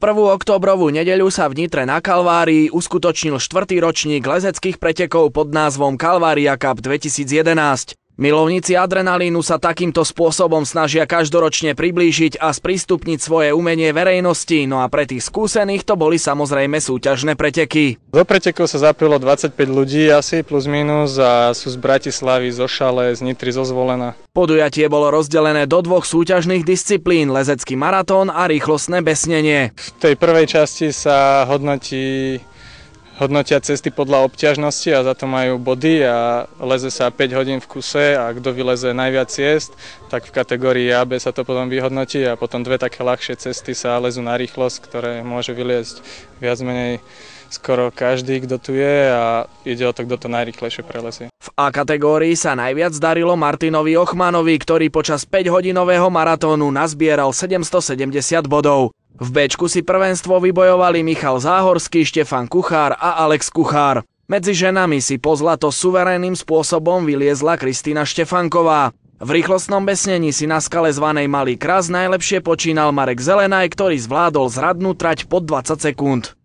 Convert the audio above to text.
prvú októbrovú nedeľu sa v Nitre na Kalvárii uskutočnil 4. ročník lezeckých pretekov pod názvom Kalvária Cup 2011. Milovníci adrenalínu sa takýmto spôsobom snažia každoročne priblížiť a sprístupniť svoje umenie verejnosti, no a pre tých skúsených to boli samozrejme súťažné preteky. Do pretekov sa zapojilo 25 ľudí asi plus minus a sú z Bratislavy, zo Šale, z Nitry, zo Zvolena. Podujatie bolo rozdelené do dvoch súťažných disciplín, lezecký maratón a rýchlostné besnenie. V tej prvej časti sa hodnotia cesty podľa obťažnosti a za to majú body a leze sa 5 hodín v kuse a kto vyleze najviac ciest, tak v kategórii A, B sa to potom vyhodnotí a potom dve také ľahšie cesty sa lezú na rýchlosť, ktoré môže vyliezť viac menej skoro každý, kto tu je a ide o to, kto to najrýchlejšie prelezie. V A kategórii sa najviac darilo Martinovi Ochmanovi, ktorý počas 5-hodinového maratónu nazbieral 770 bodov. V Bčku si prvenstvo vybojovali Michal Záhorský, Štefan Kuchár a Alex Kuchár. Medzi ženami si po zlato suverénnym spôsobom vyliezla Kristína Štefanková. V rýchlostnom besnení si na skale zvanej Malý Kras najlepšie počínal Marek Zelenaj, ktorý zvládol zradnú trať pod 20 sekúnd.